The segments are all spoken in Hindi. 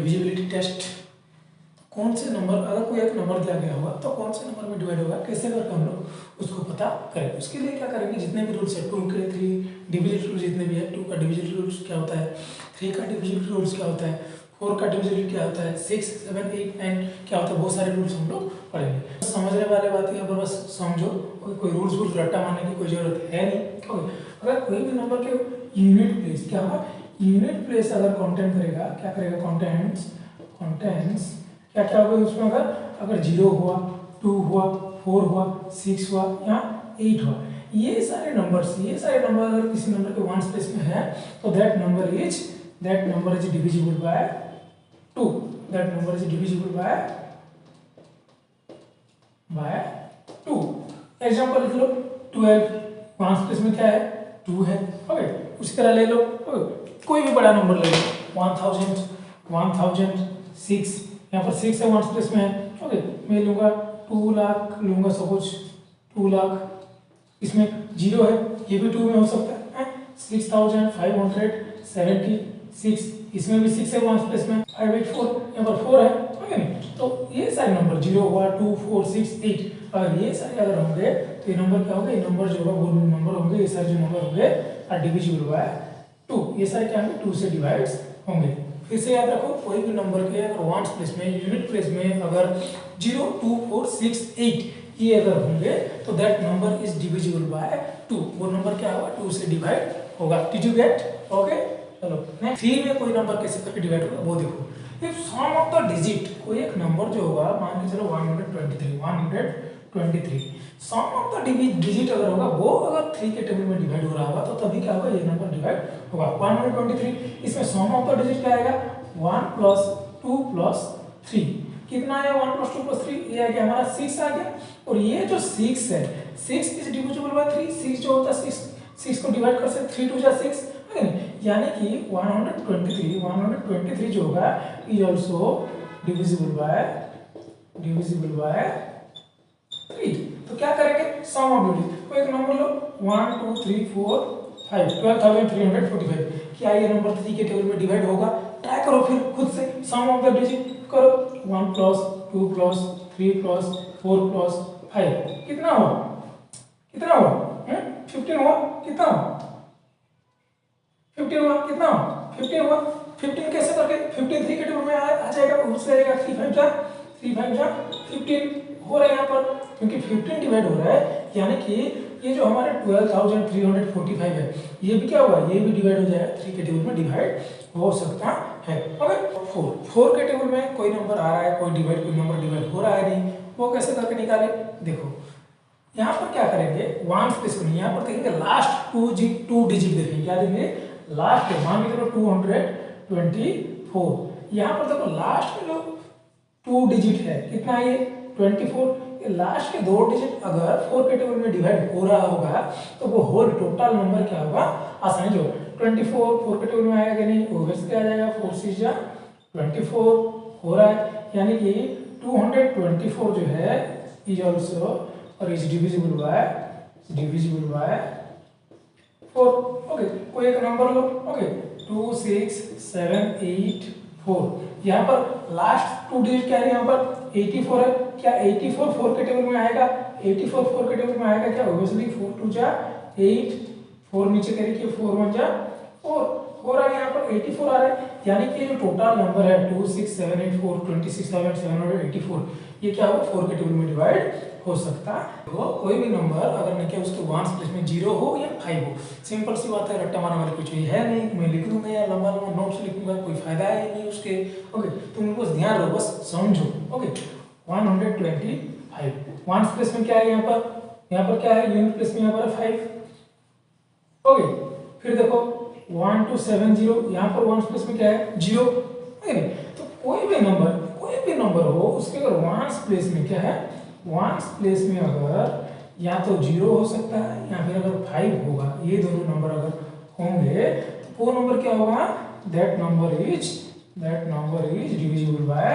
Divisibility test. कौन से नंबर, अगर कोई एक नंबर दिया गया होगा तो कौन से नंबर में डिवाइड होगा, कैसे करके हम लोग उसको पता करेंगे। उसके लिए क्या करेंगे, जितने भी रूल्स है 2 के 3 डिविजिबिलिटी रूल्स जितने भी है, 2 का डिविजिबिलिटी रूल्स क्या होता है, 3 का डिविजिबिलिटी रूल्स क्या होता है, 4 का डिविजिबिलिटी क्या होता है, 6 7 8 9 क्या होता है, बहुत सारे रूल्स हम लोग पढ़ेंगे। समझने वाले बात यहाँ पर बस समझो, कोई रूल्स रट्टा मारने की कोई जरूरत है नहीं। ओके, अगर कोई भी नंबर के यूनिट प्लेस क्या होगा, यूनिट प्लेस अगर कंटेंट करेगा, क्या करेगा, कंटेंट्स क्या क्या होगा उसमें, अगर 0 हुआ, 2 हुआ, 4 हुआ, 6 हुआ या 8 हुआ, ये सारे नंबर अगर किसी नंबर के वंस प्लेस में है तो that number is divisible bye 2, that number is divisible bye 2। Example लिख लो, 12 वंस प्लेस में क्या है, 2 है। ओके, उसी तरह ले लो, कोई भी बड़ा नंबर ले लो, 1000, 1006, यहाँ पर 6 है वंस प्लेस में है। ओके, मैं लूँगा 2 लाख लूँगा, सपोज 2 लाख, इसमें 0 है, ये भी 2 में हो सकता है। 6576, इसमें भी 6 है वंस प्लेस में, 584 यहाँ पर 4 है। ओके नहीं, तो ये सारे नंबर 0 हुआ, 2 4 6 8, अगर ये सारे अगर होंगे तो ये नंबर क्या होंगे, ये नंबर जो होगा वो नंबर होंगे, ये सारे जो नंबर होंगे आर डिविजिबल बाय 2, ये सारे क्या होंगे 2 से डिवाइड होंगे। फिर से याद रखो, कोई भी नंबर के अगर वंस प्लेस में, यूनिट प्लेस में अगर 0 2 4 6 8 ये अगर होंगे तो that number is divisible bye 2, वो नंबर क्या होगा 2 से डिवाइड होगा। Did you get? ओके, चलो नेक्स्ट। 3 में कोई नंबर कैसे करके डिवाइड होगा वो देखो। If sum of the digit, कोई एक नंबर जो होगा, मान के चलो 123 सम ऑफ द डिजिट अगर होगा वो अगर 3 के टेबल में डिवाइड हो रहा होगा तो तभी क्या होगा, ये नंबर डिवाइड होगा। 123, इसमें सम ऑफ द डिजिट क्या आएगा, 1 + 2 + 3, कितना आया 1 + 2 + 3, ये आ गया हमारा 6 आ गया। और ये जो 6 है, 6 इज डिविजिबल बाय 3, 6 जो होता है 6 को डिवाइड कर सकते 3 2 6, यानी कि 123 जो होगा इज आल्सो डिविजिबल बाय 3। तो क्या करेंगे, सम ऑफ डिजिट, कोई एक नंबर लो 1 2 3 4 5, 12345, क्या ये नंबर 3 के टेबल में डिवाइड होगा? ट्राई करो फिर खुद से, सम ऑफ द डिजिट करो, 1 + 2 + 3 + 4 + 5, कितना हुआ 15 हुआ, कितना 15 हुआ, कितना 15 हुआ। 15 कैसे करके, 15 3 के टेबल में आ जाएगा, उससे आएगा 3 5 जा 15 हो रहा है यहाँ पर, क्योंकि 15 डिवाइड हो रहा है, यानी कि ये जो हमारे 12345 है, ये भी क्या होगा, ये भी डिवाइड हो जाएगा, 3 के टेबल में डिवाइड हो सकता है। ओके, 4 के टेबल में कोई नंबर आ रहा है, कोई नंबर डिवाइड हो रहा है नहीं, वो कैसे करके निकाले, देखो यहाँ पर क्या करेंगे, वंस प्लेस में यहाँ पर देखेंगे लास्ट 2 डिजिट देखेंगे, क्या देंगे, लास्ट है, मान लीजिए 224, यहाँ पर देखो लास्ट में जो 2 डिजिट है, कितना है ये 24, ये लास्ट के 2 डिजिट अगर 4 के टेबल में डिवाइड हो रहा होगा तो वो होल टोटल नंबर क्या होगा, आसानी जो 24 4 के टेबल में आएगा कि नहीं, ओब्वियसली क्या आ जाएगा, 4 6 जा 24 हो रहा है, यानी कि 224 जो है इज आल्सो और इज डिविजिबल बाय 4। ओके, कोई एक नंबर लो, ओके 2 6 7 8 4, यहाँ पर लास्ट 2 डिजिट क्या है, यहाँ पर 84 है, क्या 84 4 के टेबल में आएगा, 84 4 के टेबल में आएगा क्या, ऑब्वियसली 4 2 जा 8, 4 नीचे करिए 4 1 जा 4 हो रहा है, यहाँ पर 84 आ रहा है, यानी कि जो टोटल नंबर है 2 6 7 8 4 26784, ये क्या होगा 4 के टेबल में डिवाइड हो सकता है। तो कोई भी नंबर अगर नहीं क्या उसके वंस प्लेस में 0 हो या 5 हो, सिंपल सी बात है, रट्टा मारने वाली कुछ है नहीं, मैं लिख दूंगा या लंबा नोट्स लिखूंगा, कोई फायदा है नहीं उसके। ओके, तुम बस ध्यान रखो, बस समझो। ओके, 125 वंस प्लेस में क्या है, यहाँ पर क्या है, यूनिट प्लेस में यहाँ पर 5। ओके, फिर देखो 1 2 7 0, यहाँ पर वंस प्लेस में क्या है 0। तो कोई भी नंबर हो, उसके अगर वंस प्लेस में क्या है, वंस प्लेस में अगर या तो 0 हो सकता है या फिर अगर 5 होगा, ये दोनों नंबर अगर होंगे तो वो नंबर क्या होगा, that number is divisible bye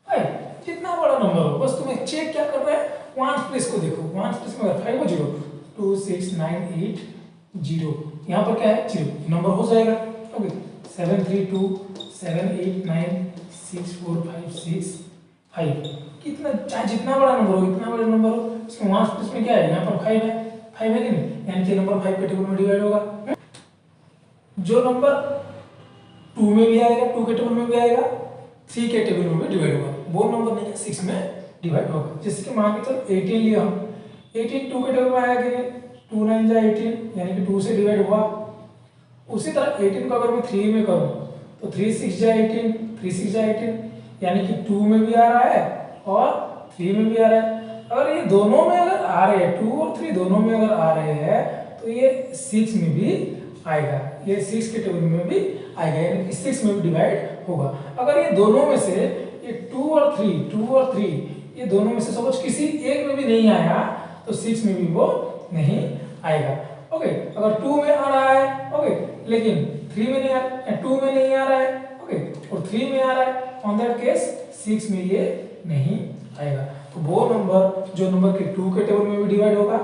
5। जितना बड़ा नंबर हो, बस तुम्हें चेक क्या करना है, वंस प्लेस को देखो, वंस प्लेस में अगर 5 हो 0 2 6 9 8 जीरो, यहाँ पर क्या है जीरो, नंबर हो जाएगा। ओके 7 3 2 7 8 9 6 4 5 6 5, कितना चाहे जितना बड़ा नंबर हो, इतना बड़ा नंबर हो, इसमें वहां प्लस में क्या है, यहाँ पर 5 है, 5 है कि नहीं, यानी कि नंबर 5 कैटेगरी में डिवाइड होगा। जो नंबर 2 में भी आएगा, 2 के टेबल में भी आएगा, 3 के टेबल में भी डिवाइड होगा, वो नंबर नहीं 6 में डिवाइड होगा। जैसे कि मान के चलो 18 लिया हम, 18 2 के टेबल में आया कि नहीं, 2 9 जा 18, यानी कि 2 से डिवाइड हुआ। उसी तरह 18 को अगर मैं 3 में करूं तो 3 6 जा 18, 3 6 जा 18, यानी कि 2 में भी आ रहा है और 3 में भी आ रहा है। अगर ये दोनों में अगर आ रहे हैं, 2 और 3 दोनों में अगर आ रहे हैं तो ये 6 में भी आएगा, ये 6 के टेबल में भी आएगा, यानी कि 6 में भी डिवाइड होगा। अगर ये दोनों में से ये 2 और 3 ये दोनों में से सपोज किसी एक में भी नहीं आया तो 6 में भी वो नहीं आएगा। ओके अगर 2 में आ रहा है, ओके लेकिन 3 में नहीं आ रहा है, 2 में नहीं आ रहा है, ओके और 3 में आ रहा है, ऑन दैट केस 6 में ये नहीं आएगा। तो वो नंबर जो नंबर के 2 के टेबल में भी डिवाइड होगा,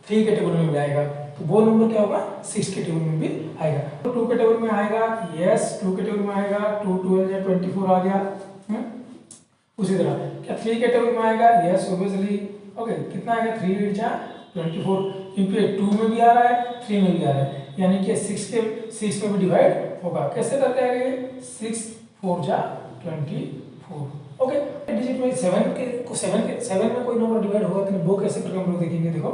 3 के टेबल में भी आएगा, तो वो नंबर क्या होगा 6 के टेबल में भी आएगा। तो 2 के टेबल में आएगा, यस 2 के टेबल में आएगा, 2 12 या 24 आ गया। उसी तरह क्या 3 के टेबल में आएगा, यस ऑब्वियसली। ओके कितना आएगा, 3 8 जा 24, क्योंकि 2 में भी आ रहा है, 3 में भी आ रहा है, यानी कि 6 में भी डिवाइड होगा। कैसे करके आएगा, 6 4 जा 24। ओके डिजिट में 7 में कोई नंबर डिवाइड होगा तो वो कैसे करके हम लोग देखेंगे। देखो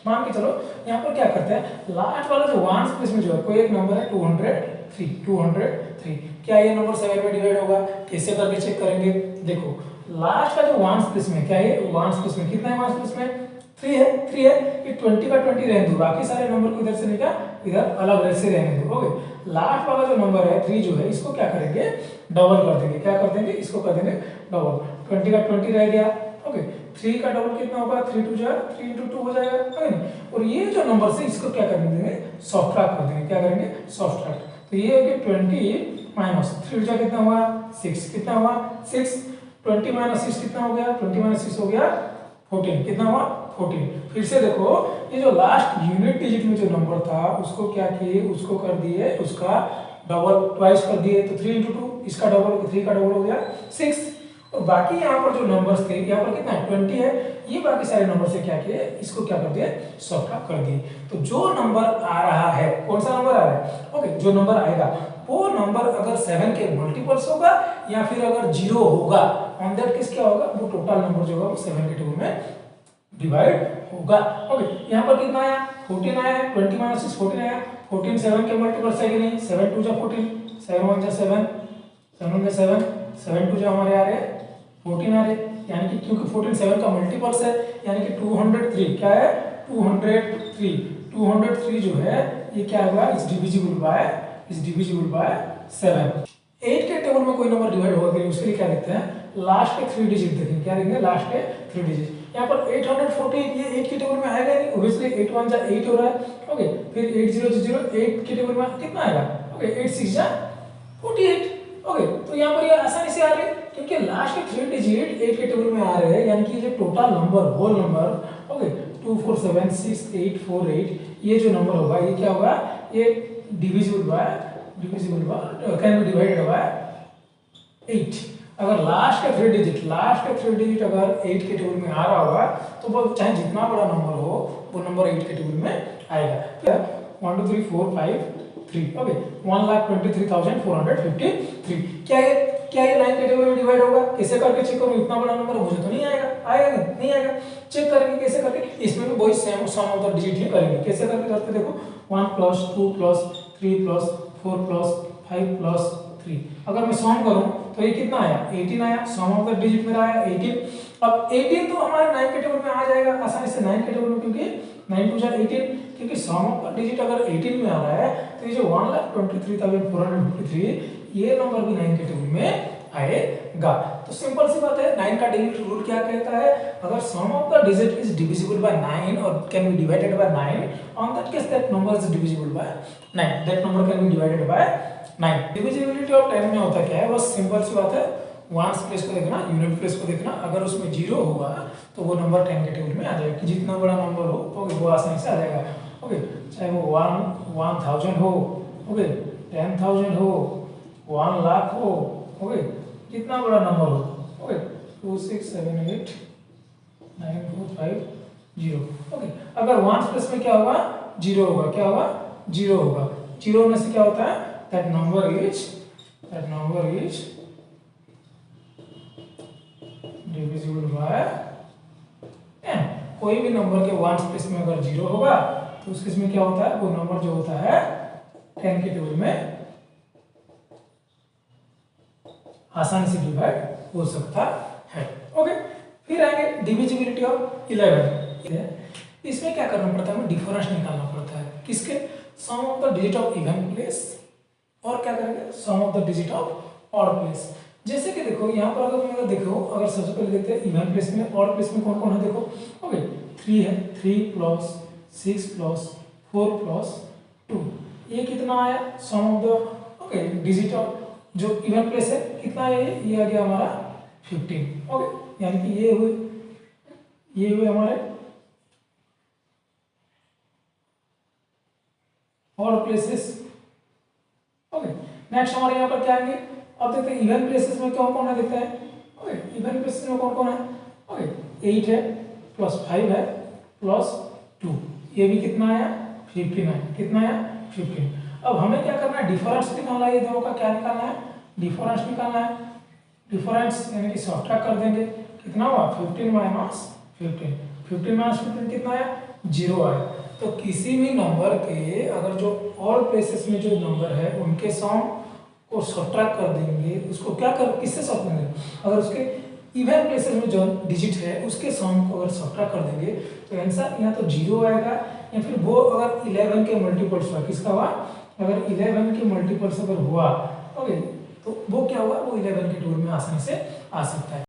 मान के चलो यहाँ पर क्या करते हैं, लास्ट वाला जो वंस प्लेस में जो है कोई एक नंबर है 203, क्या ये नंबर 7 में डिवाइड होगा, कैसे करके चेक करेंगे। देखो लास्ट का जो वंस प्लेस में क्या है, वंस प्लेस में कितना है, वंस प्लेस में 3 है, ये 20 का 20 रहने दो, बाकी सारे नंबर को इधर से निकाल इधर अलग से रहने दो। ओके लास्ट वाला जो नंबर है 3 जो है, इसको क्या करेंगे, डबल कर देंगे। क्या कर देंगे, इसको कर देंगे डबल। 20 का 20 रह गया, ओके 3 का डबल कितना होगा, 3 2 जा 3 × 2 हो जाएगा, है ना। और ये जो नंबर से इसको क्या कर देंगे, सब्ट्रैक्ट कर देंगे। क्या करेंगे, सब्ट्रैक्ट। तो ये हो गया 20 माइनस 3 जा कितना हुआ 6, कितना हुआ 6, 20 माइनस 6 कितना हो गया, 20 माइनस 6 हो गया 14, कितना हुआ 14। फिर से देखो ये जो लास्ट यूनिट डिजिट में जो नंबर था उसको क्या किए, उसको कर दिए उसका डबल, ट्वाइस कर दिए, तो 3 × 2 इसका डबल, 3 का डबल हो गया 6। और बाकी यहाँ पर जो नंबर्स थे, यहाँ पर कितना है 20 है, ये बाकी सारे नंबर से क्या किए, इसको क्या कर दिए, सब्ट्रैक्ट कर दिए। तो जो नंबर आ रहा है, कौन सा नंबर आ रहा है, ओके जो नंबर आएगा वो नंबर अगर 7 के मल्टीपल्स होगा या फिर अगर 0 होगा, ऑन दैट केस क्या होगा, वो टोटल नंबर जो होगा वो 7 के टेबल में डिवाइड होगा। ओके यहाँ पर कितना आया, 14 आया, 20 माइनस 6 14 आया, 14 7 के मल्टीपल्स है कि नहीं, 7 2 जा 14, 7 1 जा 7, 7 1 जा 7, 7 2 जा हमारे आ रहे 14 आ रहे, यानी कि क्योंकि 14 7 का मल्टीपल्स है, यानी कि 203 क्या है, 203 जो है ये क्या होगा, इज डिविजिबल बाय 7। 8 के टेबल में कोई नंबर डिवाइड होगा कि उसके लिए क्या लिखते हैं, लास्ट के 3 डिजिट देखेंगे, क्या लिखेंगे, लास्ट के 3 डिजिट। यहाँ पर 814 ये 8 के टेबल में आएगा नहीं, ऑब्वियसली 8 1 जा 8 हो रहा है, ओके फिर 8 0 0 8 के टेबल में कितना आएगा, ओके 8 6 जा 48, ओके तो यहाँ पर ये आसानी से आ रहे हैं क्योंकि लास्ट के 3 डिजिट 8 के टेबल में आ रहे हैं, यानी कि जो total number whole number, okay 2 4 7 6 8 4 8 ये जो नंबर होगा ये क्या होगा, ये divisible by can be divided bye 8। अगर लास्ट का 3 डिजिट अगर 8 के टेबल में आ रहा होगा तो वो चाहे जितना बड़ा नंबर हो वो नंबर 8 के टेबल में आएगा। 1 2 3 4 5 3, ओके 1,23,453। क्या ये 9 के टेबल में डिवाइड होगा, कैसे करके चेक करूं, इतना बड़ा नंबर मुझे तो नहीं आएगा नहीं आएगा। चेक करेंगे कैसे करके, इसमें भी वही same sum of the digit ही करेंगे। कैसे करके करते देखो, 1 + 2 + 3 + 4 + 5 + 3, अगर मैं सम करूं तो ये कितना आया, 18 आया, सम ऑफ द डिजिट मेरा आया 18। अब 18 तो हमारे 9 के टेबल में आ जाएगा आसानी से, 9 के टेबल में, क्योंकि 9 2 जा 18, क्योंकि सम ऑफ द डिजिट अगर 18 में आ रहा है तो ये जो 1,23,453 ये नंबर भी 9 के टेबल में आएगा। तो सिंपल सी बात है, 9 का डिजिट रूल क्या कहता है, अगर sum of the digit is divisible by 9 और can be divided by 9, on that case that number is divisible by 9, that number can be divided by 9। Divisibility of 10 में होता क्या है, बस सिंपल सी बात है, वंस प्लेस को देखना, यूनिट प्लेस को देखना, अगर उसमें 0 होगा तो वो नंबर 10 के टेबल में आ जाएगा, कि जितना बड़ा नंबर हो तो वो आसानी से आ जाएगा। ओके चाहे वो 1000 हो, ओके, 10,000 हो, 1,00,000 हो, ओके, कितना बड़ा नंबर हो, ओके, 2678945 ओके। अगर 1 प्लेस में क्या होगा, जीरो होगा, क्या होगा, जीरो होगा। जीरो होने से क्या होता है, that number is divisible bye n। कोई भी नंबर के 1 प्लेस में अगर जीरो होगा तो उस केस में क्या होता है, वो नंबर जो होता है 10 के टेबल में आसानी से डिवाइड हो सकता है, ओके। फिर आएंगे डिविजिबिलिटी ऑफ 11। इसमें क्या करना पड़ता है, हमें डिफरेंस निकालना पड़ता है, किसके, sum of the digit of even place, और क्या करेंगे, sum of the digit of odd place. जैसे कि देखो यहाँ पर अगर देखो, अगर सबसे पहले देखते हैं इवन प्लेस में, ऑड प्लेस में कौन कौन है, देखो, ओके, 3 है, 3 प्लस 6 प्लस 4 प्लस 2, ये कितना आया, sum of the, okay, digit of जो इवन प्लेस है कितना है, ये आ गया हमारा 15, ओके, यानी कि ये हुए हमारे ऑड प्लेसेस, ओके। नेक्स्ट हमारे यहाँ पर क्या आएंगे, अब देखते हैं इवन प्लेसेस में कौन कौन है, देखते हैं, ओके, इवन प्लेसेस में कौन कौन है, ओके, 8 है प्लस 5 है प्लस 2, ये भी कितना आया, 15 है, कितना आया, 15। अब हमें क्या करना है, डिफरेंस निकालना है, ये दोनों का क्या निकालना है, डिफरेंस निकालना है। डिफरेंस यानी कि सब्ट्रैक्ट कर देंगे, कितना हुआ, 15 माइनस 15, 15 माइनस 15 कितना आया, 0 आया। तो किसी भी नंबर के अगर जो ऑल प्लेसेस में जो नंबर है उनके सम को सब्ट्रैक्ट कर देंगे, उसको क्या कर, किससे सॉल्व करेंगे, अगर उसके इवन प्लेसेस में जो डिजिट है उसके सम को अगर सब्ट्रैक्ट कर देंगे तो आंसर यहाँ तो 0 आएगा, या फिर वो अगर 11 के मल्टीपल्स हुआ, किसका हुआ, अगर 11 के मल्टीपल्स अगर हुआ, ओके, तो वो क्या हुआ, वो 11 के टेबल में आसानी से आ सकता है।